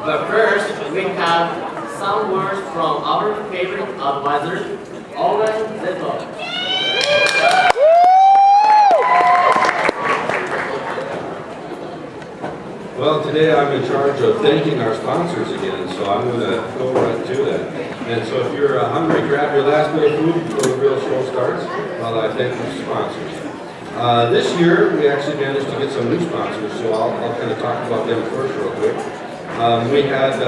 But first, we have some words from our favorite advisor, Owen Little. Well, today I'm in charge of thanking our sponsors again, so I'm going to go right to that. And so if you're hungry, grab your last bit of food before the real show starts while I thank the sponsors. This year, we actually managed to get some new sponsors, so I'll kind of talk about them first real quick. We had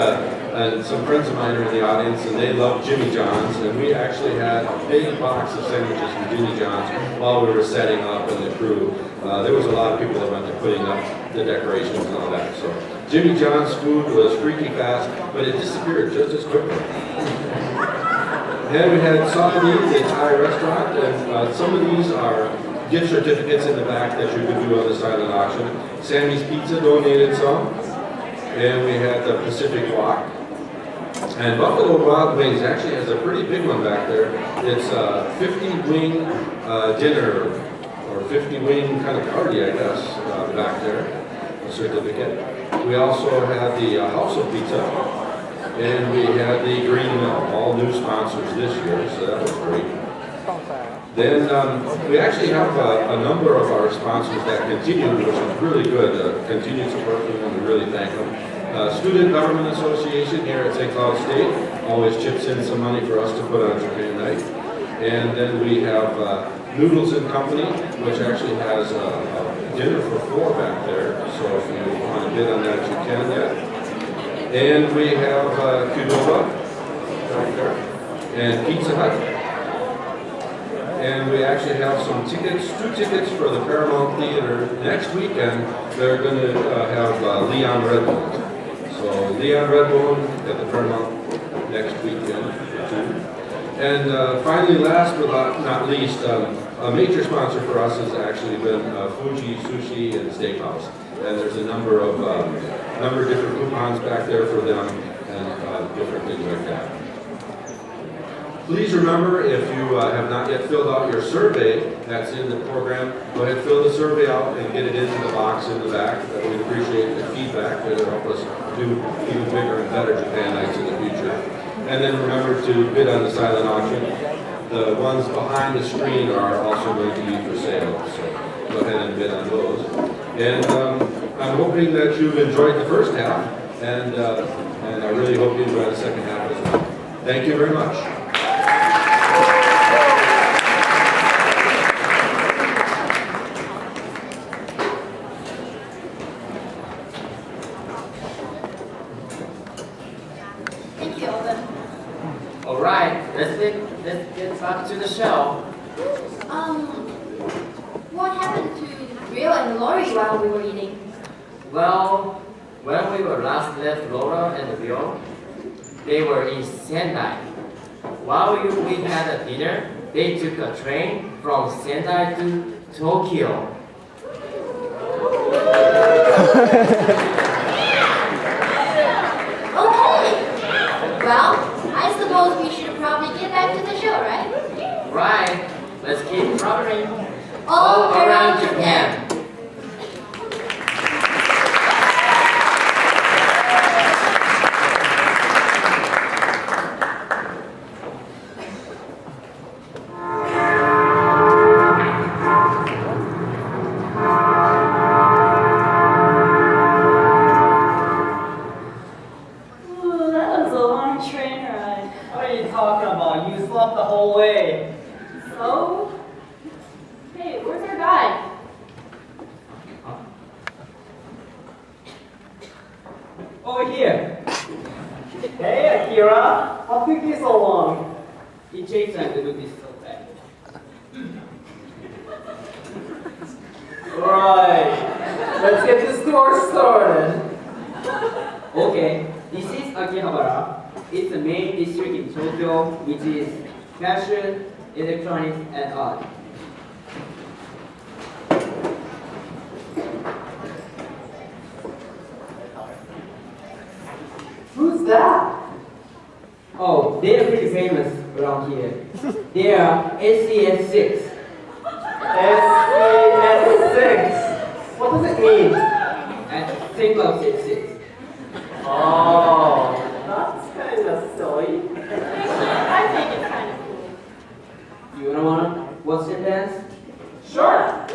some friends of mine are in the audience, and they love Jimmy John's, and we actually had a big box of sandwiches from Jimmy John's while we were setting up and the crew. There was a lot of people that went to putting up the decorations and all that. So Jimmy John's food was freaky fast, but it disappeared just as quickly. And we had Saudi, the Thai restaurant, and some of these are gift certificates in the back that you could do on the silent auction. Sammy's Pizza donated some, and we had the Pacific Walk. And Buffalo Wild Wings actually has a pretty big one back there. It's a 50-wing dinner, or 50-wing kind of party, I guess, back there, a certificate. We also had the House of Pizza, and we had the Green Mill, all new sponsors this year, so that was great. Then we actually have a number of our sponsors that continue, which is really good, continued support from them, we really thank them. Student Government Association here at St. Cloud State always chips in some money for us to put on Japan Night. And then we have Noodles and Company, which actually has a dinner for 4 back there. So if you want to bid on that, you can yet. And we have Qdoba right there, and Pizza Hut. And we actually have some tickets, 2 tickets for the Paramount Theater next weekend. They're going to have Leon Redbone. So Leon Redbone at the Paramount next weekend. And finally, last but not least, a major sponsor for us has actually been Fuji Sushi and Steakhouse. And there's a number of different coupons back there for them and different things like that. Please remember, if you have not yet filled out your survey that's in the program, go ahead and fill the survey out and get it into the box in the back. We'd appreciate the feedback that will help us do even bigger and better Japan Nights in the future. And then remember to bid on the silent auction. The ones behind the screen are also going to be for sale, so go ahead and bid on those. And I'm hoping that you've enjoyed the first half, and I really hope you enjoy the second half as well. Thank you very much. Let's get back to the show. What happened to Rio and Lori while we were eating? Well, when we were last left Laura and Rio, they were in Sendai. While we had a dinner, they took a train from Sendai to Tokyo. Okay. Well, I suppose we should probably get back to the show, right? Right. Let's keep traveling all around Japan. Over here. Hey, Akira. How took you so long? It takes time to do this so fast. Right. Let's get this tour started. Okay. This is Akihabara. It's the main district in Tokyo, which is fashion, electronics, and art. Who's that? Oh, they're pretty famous around here. They are SCS6. SCS6? What does it mean? think of it. Oh, that's kind of silly. I think it's kind of cool. You wanna watch them dance? Sure.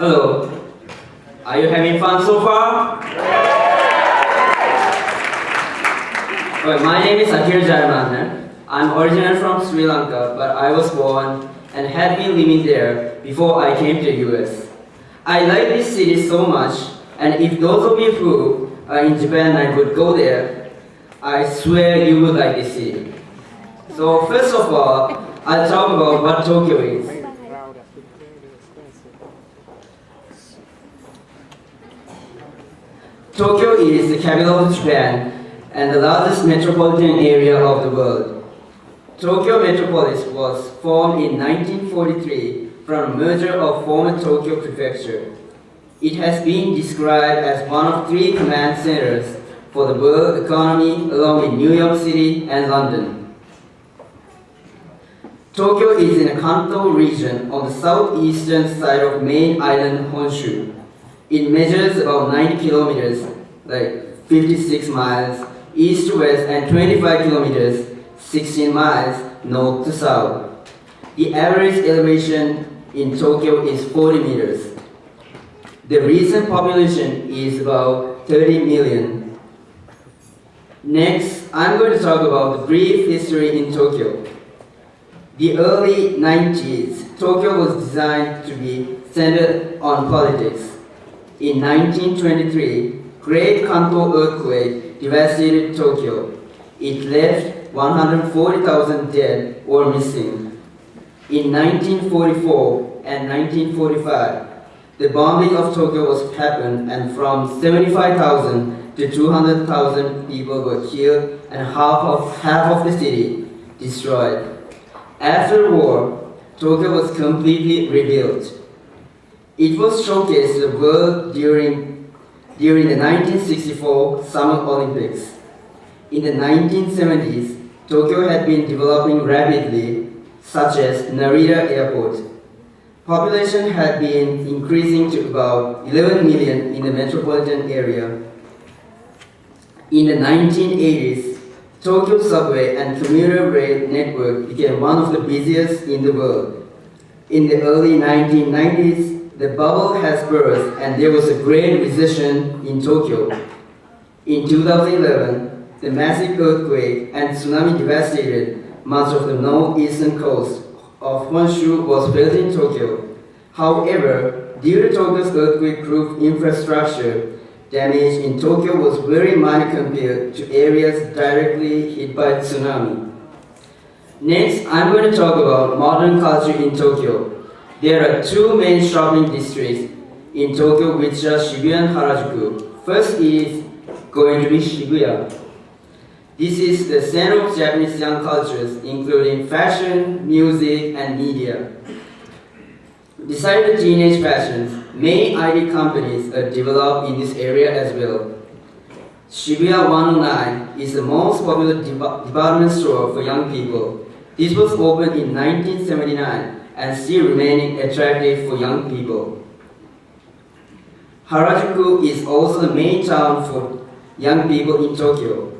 Hello. Are you having fun so far? Well, my name is Akhil Jayamanan. I'm originally from Sri Lanka, but I was born and had been living there before I came to US. I like this city so much, and if those of you who are in Japan and would go there, I swear you would like this city. So first of all, I'll talk about what Tokyo is. Tokyo is the capital of Japan and the largest metropolitan area of the world. Tokyo Metropolis was formed in 1943 from a merger of former Tokyo Prefecture. It has been described as one of 3 command centers for the world economy along with New York City and London. Tokyo is in the Kanto region on the southeastern side of main island Honshu. It measures about 90 kilometers, like 56 miles, east to west and 25 kilometers, 16 miles, north to south. The average elevation in Tokyo is 40 meters. The recent population is about 30 million. Next, I'm going to talk about the brief history in Tokyo. The early 90s, Tokyo was designed to be centered on politics. In 1923, Great Kanto earthquake devastated Tokyo. It left 140,000 dead or missing. In 1944 and 1945, the bombing of Tokyo was happened and from 75,000 to 200,000 people were killed and half of the city destroyed. After the war, Tokyo was completely rebuilt. It was showcased to the world during the 1964 Summer Olympics. In the 1970s, Tokyo had been developing rapidly, such as Narita Airport. Population had been increasing to about 11 million in the metropolitan area. In the 1980s, Tokyo subway and commuter rail network became one of the busiest in the world. In the early 1990s, the bubble has burst and there was a great recession in Tokyo. In 2011, the massive earthquake and tsunami devastated much of the northeastern coast of Honshu was felt in Tokyo. However, due to Tokyo's earthquake-proof infrastructure, damage in Tokyo was very minor compared to areas directly hit by tsunami. Next, I'm going to talk about modern culture in Tokyo. There are 2 main shopping districts in Tokyo which are Shibuya and Harajuku. First is going to be Shibuya. This is the center of Japanese young cultures, including fashion, music, and media. Besides the teenage fashions, many IT companies are developed in this area as well. Shibuya 109 is the most popular department store for young people. This was opened in 1979 and still remaining attractive for young people. Harajuku is also the main town for young people in Tokyo.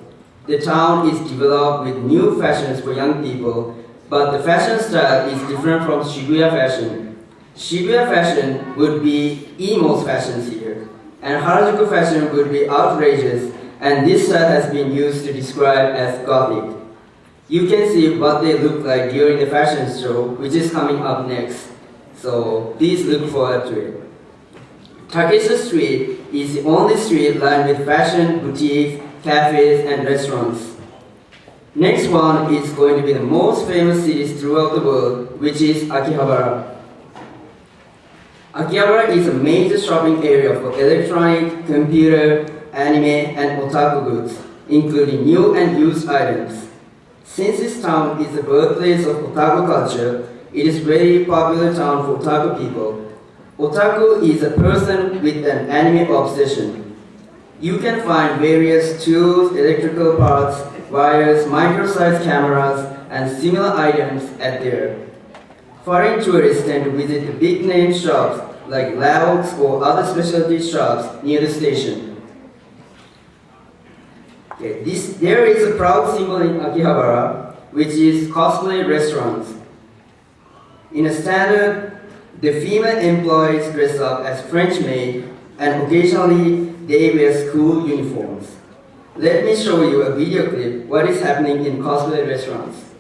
The town is developed with new fashions for young people, but the fashion style is different from Shibuya fashion. Shibuya fashion would be emo fashions here, and Harajuku fashion would be outrageous, and this style has been used to describe as Gothic. You can see what they look like during the fashion show, which is coming up next. So please look forward to it. Takesha Street is the only street lined with fashion, boutiques, cafes, and restaurants. Next one is going to be the most famous cities throughout the world, which is Akihabara. Akihabara is a major shopping area for electronic, computer, anime, and otaku goods, including new and used items. Since this town is the birthplace of otaku culture, it is a very popular town for otaku people. Otaku is a person with an anime obsession. You can find various tools, electrical parts, wires, micro-sized cameras, and similar items at there. Foreign tourists tend to visit the big-name shops like Lavos or other specialty shops near the station. Okay, there is a proud symbol in Akihabara, which is cosplay restaurants. In a standard, the female employees dress up as French maid, and occasionally they wear school uniforms. Let me show you a video clip what is happening in cosplay restaurants.